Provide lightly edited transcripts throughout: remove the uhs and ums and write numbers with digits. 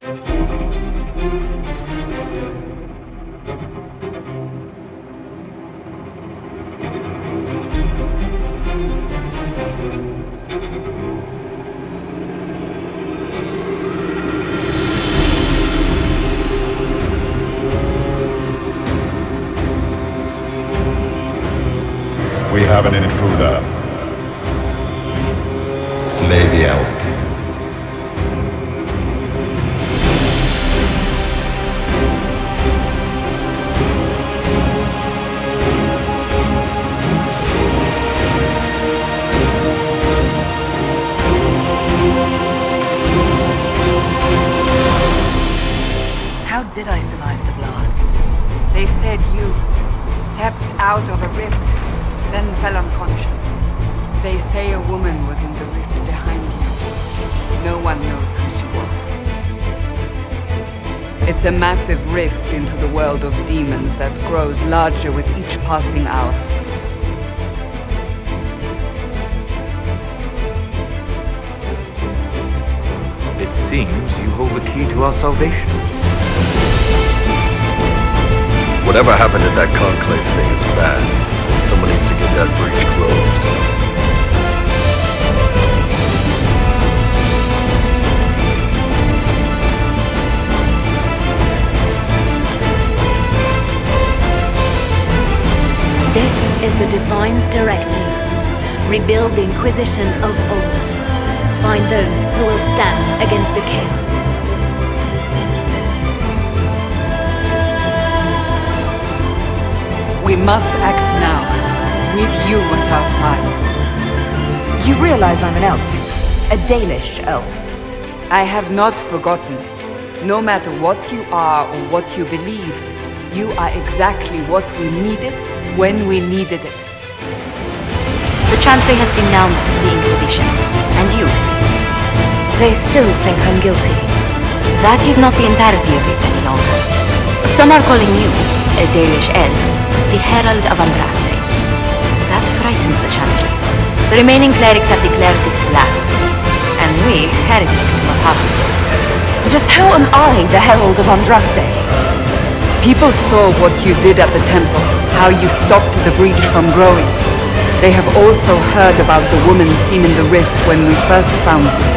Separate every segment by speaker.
Speaker 1: We have an intruder.
Speaker 2: Slay the elf.
Speaker 3: How did I survive the blast?
Speaker 4: They said you stepped out of a rift, then fell unconscious. They say a woman was in the rift behind you. No one knows who she was. It's a massive rift into the world of demons that grows larger with each passing hour.
Speaker 5: It seems you hold the key to our salvation.
Speaker 6: Whatever happened at that conclave thing is bad. Someone needs to get that breach closed.
Speaker 7: This is the Divine's directive. Rebuild the Inquisition of old. Find those who will stand against the chaos.
Speaker 4: We must act now, with you at our side.
Speaker 3: You realize I'm an elf. A Dalish elf.
Speaker 4: I have not forgotten. No matter what you are or what you believe, you are exactly what we needed when we needed it.
Speaker 7: The Chantry has denounced the Inquisition, and you specifically.
Speaker 3: They still think I'm guilty.
Speaker 7: That is not the entirety of it any longer. Some are calling you, a Dalish elf, the Herald of Andraste. That frightens the Chantry. The remaining clerics have declared it blasphemy, and we, heretics, will have it.
Speaker 3: Just how am I the Herald of Andraste?
Speaker 4: People saw what you did at the temple, how you stopped the breach from growing. They have also heard about the woman seen in the rift when we first found you.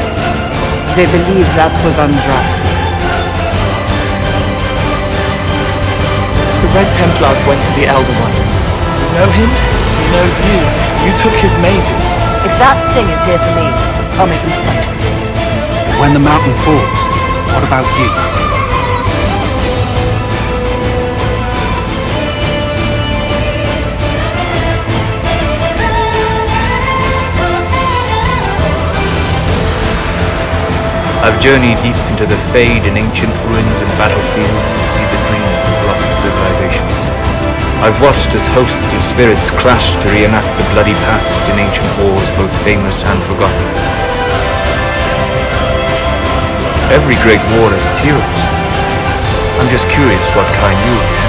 Speaker 4: They believe that was Andraste.
Speaker 8: The Red Templars went to the Elder One. You know him? He knows you. You took his mages.
Speaker 3: If that thing is here for me, I'll make him fight for it.
Speaker 9: When the mountain falls, what about you?
Speaker 5: I've journeyed deep into the Fade and ancient ruins and battlefields to see the dreams of lost civilizations. I've watched as hosts of spirits clash to reenact the bloody past in ancient wars both famous and forgotten. Every great war has its heroes. I'm just curious what kind you are.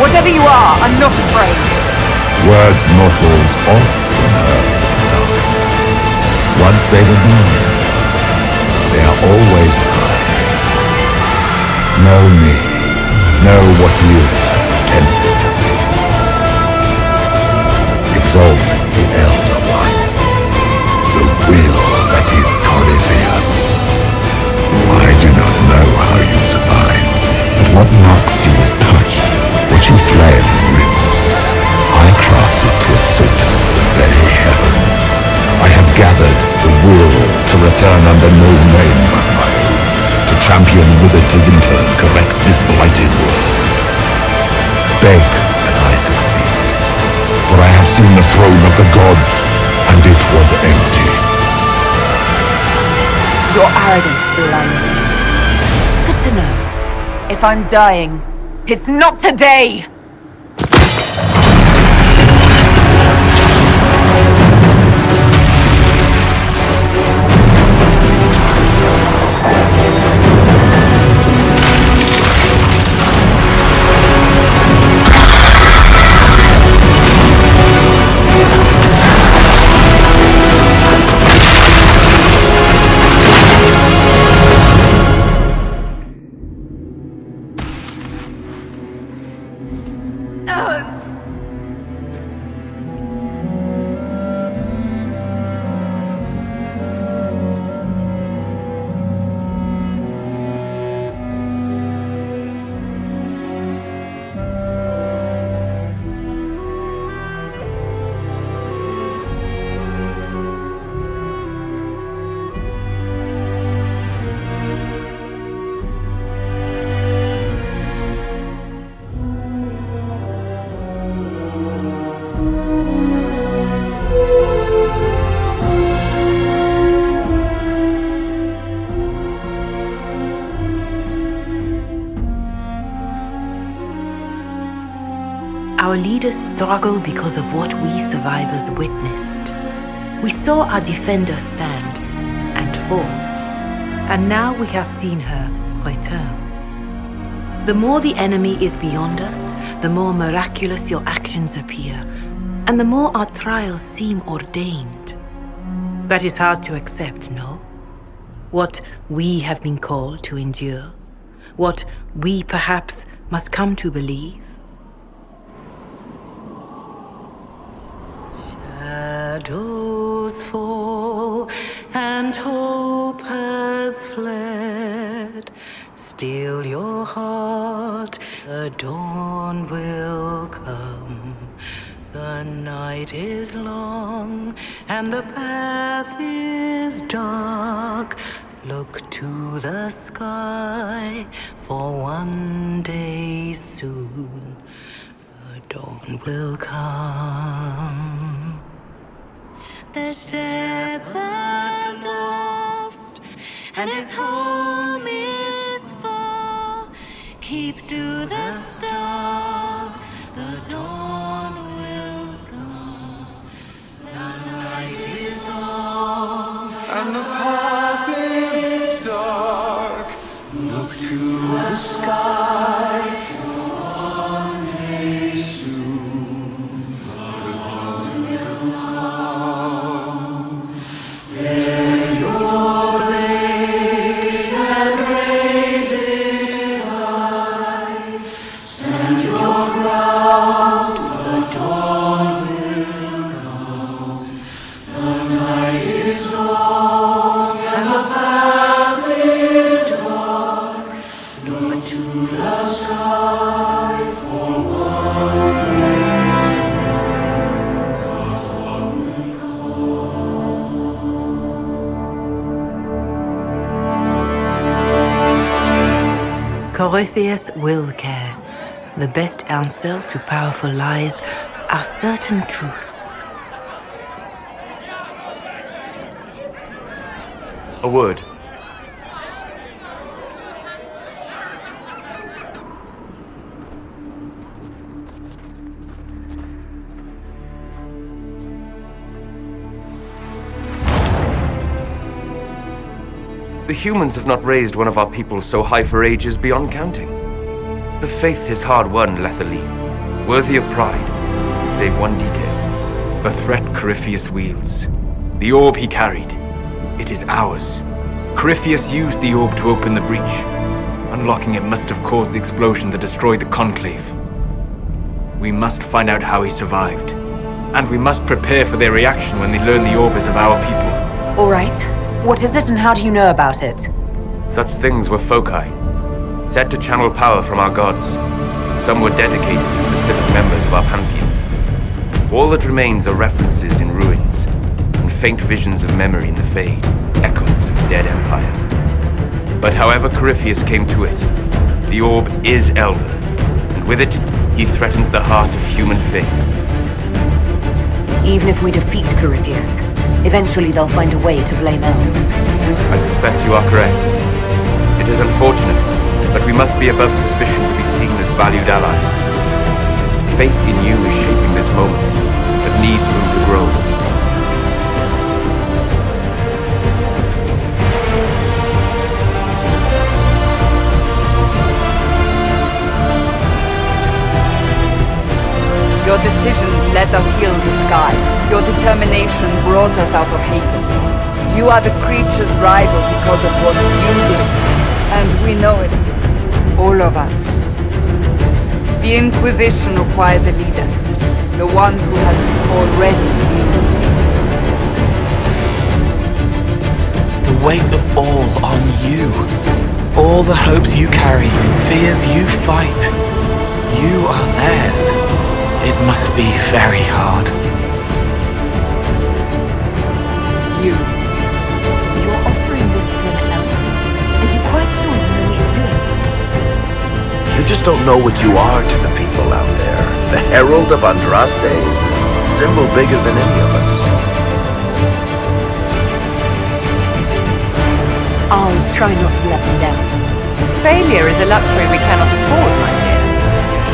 Speaker 3: Whatever you are, I'm not afraid.
Speaker 2: Words mortals often heard in darkness. Once they were known, they are always high. Know me. Know what you have attempted to be. Exalt the Elder One. The will that is Corypheus. I do not know how you survive, but what knocks you is touched. What you fled in rifts, I crafted to assault the very heaven. I have gathered the will to return under no name but my own, to champion with it to winter and correct this blighted world. Beg that I succeed, for I have seen the throne of the gods, and it was empty.
Speaker 3: Your arrogance blinds me. Good to know. If I'm dying, it's not today!
Speaker 10: Our leaders struggle because of what we survivors witnessed. We saw our defender stand and fall, and now we have seen her return. The more the enemy is beyond us, the more miraculous your actions appear, and the more our trials seem ordained. That is hard to accept, no? What we have been called to endure, what we perhaps must come to believe. Shadows fall and hope has fled. Still your heart, the dawn will come. The night is long and the path is dark. Look to the sky, for one day soon the dawn will come. The shepherd's lost and his home is far. Keep to the stars, the dawn will come. The night is long and the path is dark. Look to the sky, for one day soon the dawn will come. Bear your blade and raise it high. Stand your ground, the dawn will come. The night is long and the path is dark. Look to the sky, for one day soon the dawn will come. Corypheus will care. The best answer to powerful lies are certain truths.
Speaker 11: A word. The humans have not raised one of our people so high for ages beyond counting. The faith is hard won, Lethaline, worthy of pride, save one detail. The threat Corypheus wields. The orb he carried. It is ours. Corypheus used the orb to open the breach. Unlocking it must have caused the explosion that destroyed the Conclave. We must find out how he survived. And we must prepare for their reaction when they learn the orb is of our people.
Speaker 3: All right. What is it and how do you know about it?
Speaker 11: Such things were foci, said to channel power from our gods. Some were dedicated to specific members of our pantheon. All that remains are references in ruins, and faint visions of memory in the fade, echoes of the dead empire. But however Corypheus came to it, the orb is Elven, and with it, he threatens the heart of human faith.
Speaker 3: Even if we defeat Corypheus, eventually they'll find a way to blame elves.
Speaker 11: I suspect you are correct. It is unfortunate, but we must be above suspicion to be seen as valued allies. Faith in you is shaping this moment, but needs room to grow.
Speaker 4: Your decisions let us heal the sky. Your determination brought us out of Haven. You are the creature's rival because of what you did. And we know it. All of us. The Inquisition requires a leader. The one who has already been.
Speaker 8: The weight of all on you. All the hopes you carry, fears you fight. You are theirs. It must be very hard.
Speaker 3: You're offering this to an elf. Are you quite sure you know what you're doing?
Speaker 6: You just don't know what you are to the people out there. The Herald of Andraste, symbol bigger than any of us.
Speaker 3: I'll try not to let them down.
Speaker 12: Failure is a luxury we cannot afford, my dear.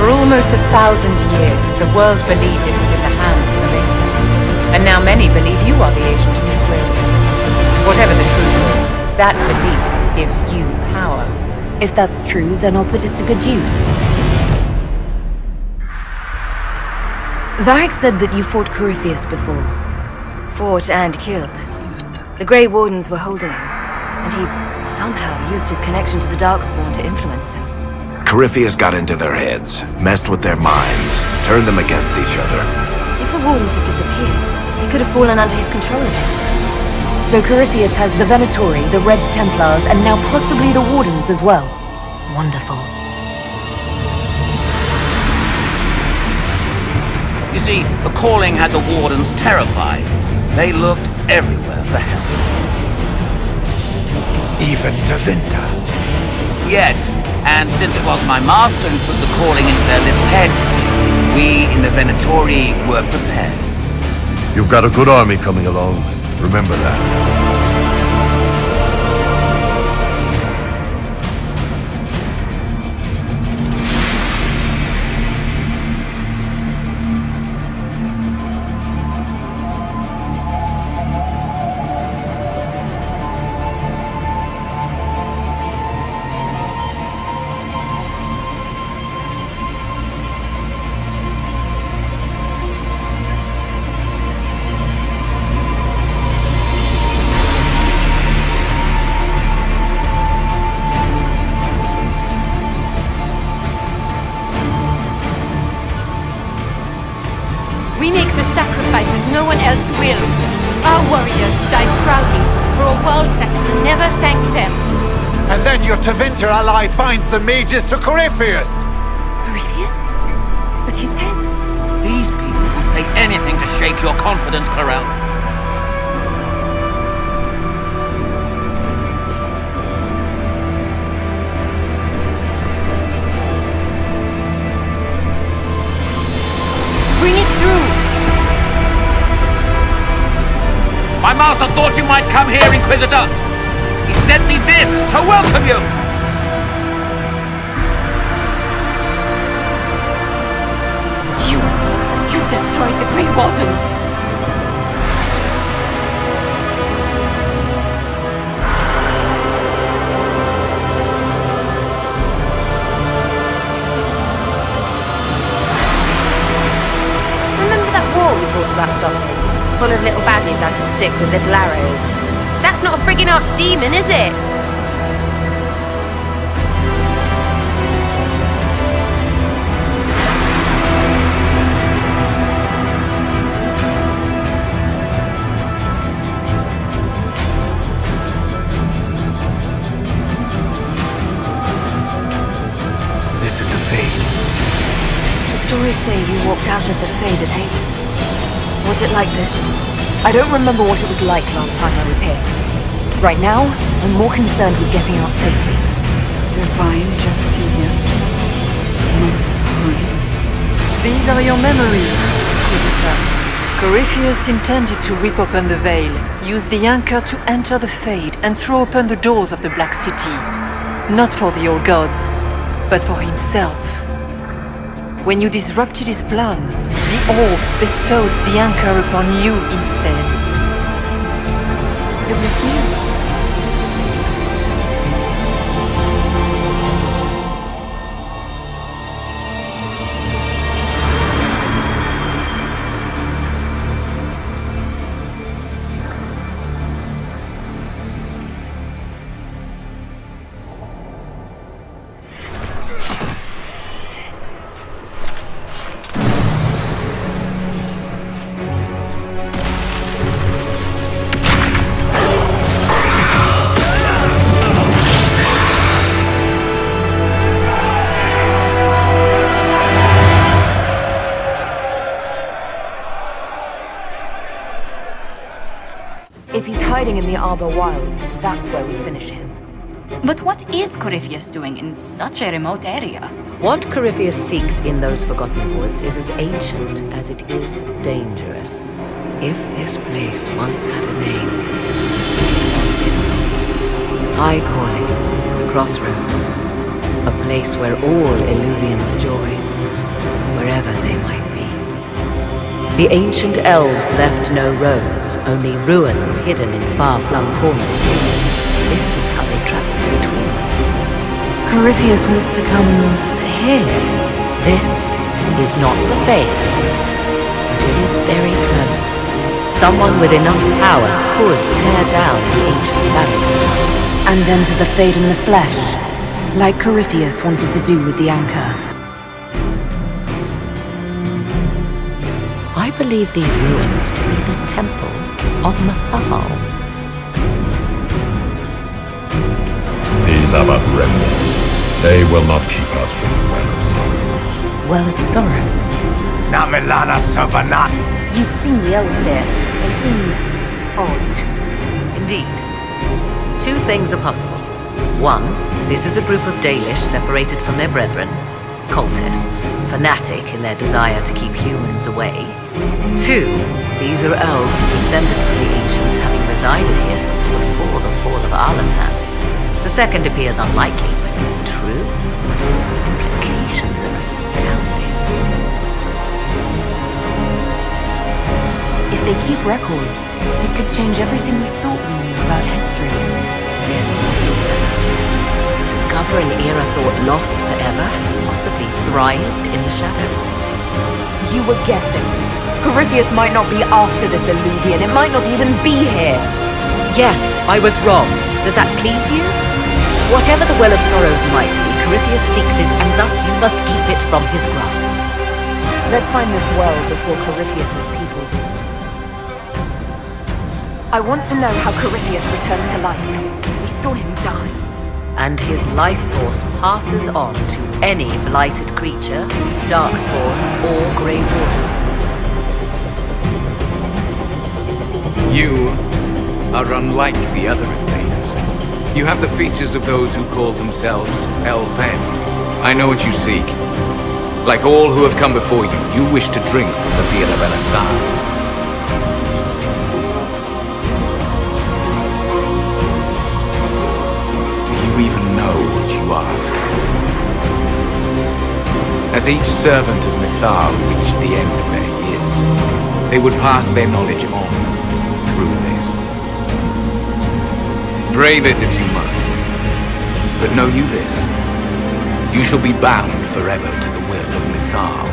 Speaker 3: For almost 1,000 years, the world believed it was in the hands of the Maker. And now many believe you are the agent of his will. Whatever the truth is, that belief gives you power.
Speaker 12: If that's true, then I'll put it to good use. Varric said that you fought Corypheus before.
Speaker 7: Fought and killed. The Grey Wardens were holding him, and he somehow used his connection to the Darkspawn to influence them.
Speaker 6: Corypheus got into their heads, messed with their minds, turned them against each other.
Speaker 7: If the Wardens have disappeared, he could have fallen under his control again.
Speaker 12: So Corypheus has the Venatori, the Red Templars, and now possibly the Wardens as well. Wonderful.
Speaker 13: You see, the calling had the Wardens terrified. They looked everywhere for help.
Speaker 14: Even Tevinter?
Speaker 13: Yes, and since it was my master who put the calling into their little heads, we in the Venatori were prepared.
Speaker 6: You've got a good army coming along. Remember that.
Speaker 15: We make the sacrifices no one else will. Our warriors die proudly for a world that can never thank them.
Speaker 14: And then your Tevinter ally binds the mages to Corypheus!
Speaker 15: Corypheus? But he's dead.
Speaker 13: These people will say anything to shake your confidence, Corel.
Speaker 15: Bring it through!
Speaker 13: My master thought you might come here, Inquisitor! He sent me this to welcome you!
Speaker 15: You've destroyed the Grey Wardens!
Speaker 7: Remember that wall we talked about stopping? Full of little badges I can stick with little arrows. That's not a friggin' archdemon, is it?
Speaker 8: This is the Fade.
Speaker 7: The stories say you walked out of the Fade at Haven. Was it like this?
Speaker 12: I don't remember what it was like last time I was here. Right now, I'm more concerned with getting out safely.
Speaker 4: Divine Justinia. Most High.
Speaker 10: These are your memories, Inquisitor. Corypheus intended to rip open the veil, use the anchor to enter the Fade, and throw open the doors of the Black City. Not for the old gods, but for himself. When you disrupted his plan, the orb bestowed the anchor upon you instead.
Speaker 12: It was you. If he's hiding in the Arbor Wilds, that's where we finish him.
Speaker 16: But what is Corypheus doing in such a remote area?
Speaker 3: What Corypheus seeks in those Forgotten Woods is as ancient as it is dangerous. If this place once had a name, it is not living. I call it the Crossroads, a place where all Illuvians join, wherever they might be. The ancient elves left no roads, only ruins hidden in far-flung corners. This is how they traveled between them.
Speaker 12: Corypheus wants to come here.
Speaker 3: This is not the Fade, but it is very close. Someone with enough power could tear down the ancient barriers.
Speaker 12: And enter the Fade in the flesh, like Corypheus wanted to do with the Anchor.
Speaker 3: I believe these ruins to be the Temple of Mythal.
Speaker 2: These are but remnants. They will not keep us from the Well of Sorrows.
Speaker 12: Well of Sorrows?
Speaker 14: Namilana Sabanat!
Speaker 12: You've seen the elves there. They seem odd.
Speaker 3: Indeed. Two things are possible. One, this is a group of Dalish separated from their brethren, cultists, fanatic in their desire to keep humans away. Two, these are elves, descendants of the ancients, having resided here since before the fall of Arlenham. The second appears unlikely, but if true, implications are astounding.
Speaker 12: If they keep records, it could change everything we thought we knew about history.
Speaker 3: Yes, to discover an era thought lost forever has possibly thrived in the shadows.
Speaker 12: You were guessing. Corypheus might not be after this Elvhen. It might not even be here.
Speaker 3: Yes, I was wrong. Does that please you? Whatever the Well of Sorrows might be, Corypheus seeks it, and thus you must keep it from his grasp.
Speaker 12: Let's find this well before Corypheus's people do. I want to know how Corypheus returned to life. We saw him die.
Speaker 3: And his life force passes on to any blighted creature, darkspawn, or Grey Warden.
Speaker 5: You are unlike the other invaders. You have the features of those who call themselves Elvhen. I know what you seek. Like all who have come before you, you wish to drink from the Veil of Elisar. Even know what you ask. As each servant of Mythal reached the end of their years, they would pass their knowledge on through this. Brave it if you must, but know you this. You shall be bound forever to the will of Mythal.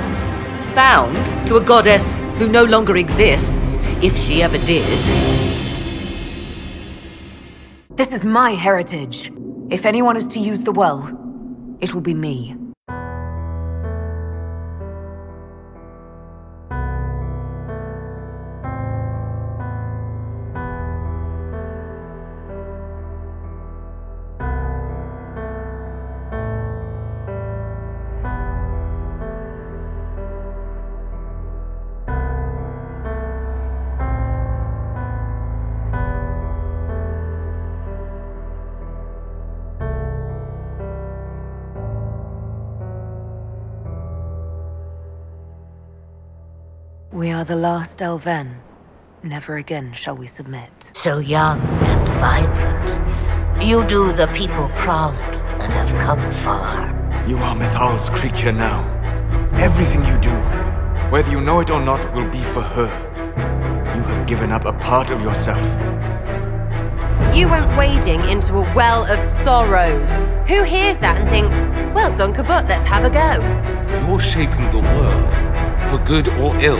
Speaker 3: Bound to a goddess who no longer exists, if she ever did.
Speaker 12: This is my heritage. If anyone is to use the well, it will be me. We are the last Elvhen. Never again shall we submit.
Speaker 17: So young and vibrant. You do the people proud and have come far.
Speaker 18: You are Mythal's creature now. Everything you do, whether you know it or not, will be for her. You have given up a part of yourself.
Speaker 19: You went wading into a well of sorrows. Who hears that and thinks, well done, Kabut, let's have a go?
Speaker 20: You're shaping the world, for good or ill.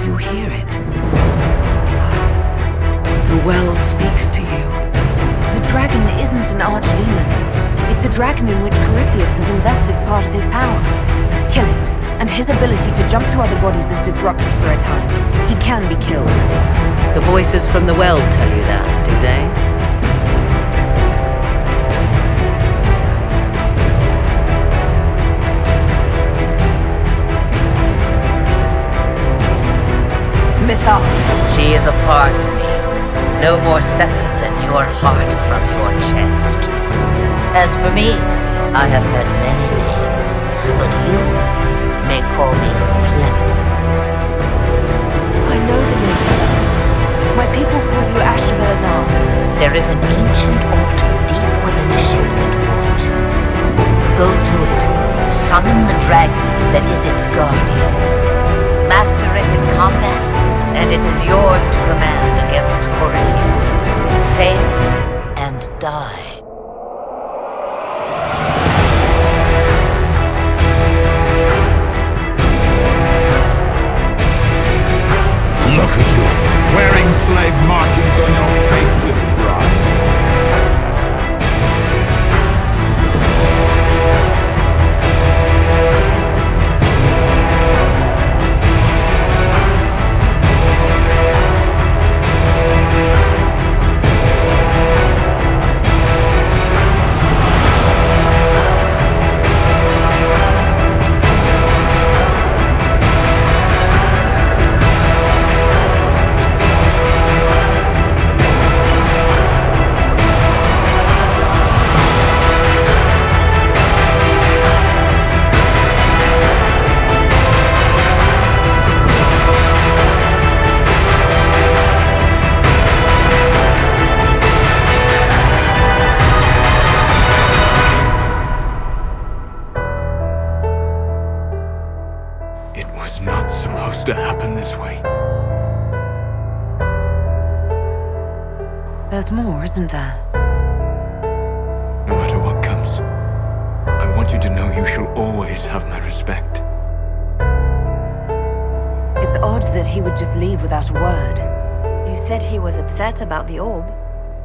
Speaker 3: You hear it. The well speaks to you.
Speaker 12: The dragon isn't an archdemon. It's a dragon in which Corypheus has invested part of his power. Kill it, and his ability to jump to other bodies is disrupted for a time. He can be killed.
Speaker 3: The voices from the well tell you that, do they?
Speaker 12: Mythal.
Speaker 17: She is a part of me, no more separate than your heart from your chest. As for me, I have had many names, but you may call me Flemeth.
Speaker 12: I know the name. My people call you Ashbel.
Speaker 17: There is an ancient altar deep within a shaded wood. and it is yours to command against Corypheus. Fail and die.
Speaker 20: Look at you, wearing slave markings on your face with pride.
Speaker 18: To happen this way.
Speaker 12: There's more, isn't there?
Speaker 18: No matter what comes, I want you to know you shall always have my respect.
Speaker 12: It's odd that he would just leave without a word.
Speaker 7: You said he was upset about the orb.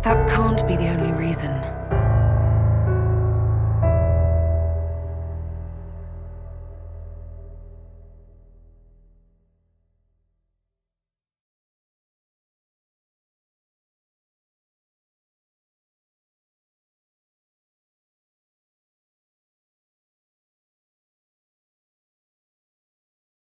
Speaker 12: That can't be the only reason.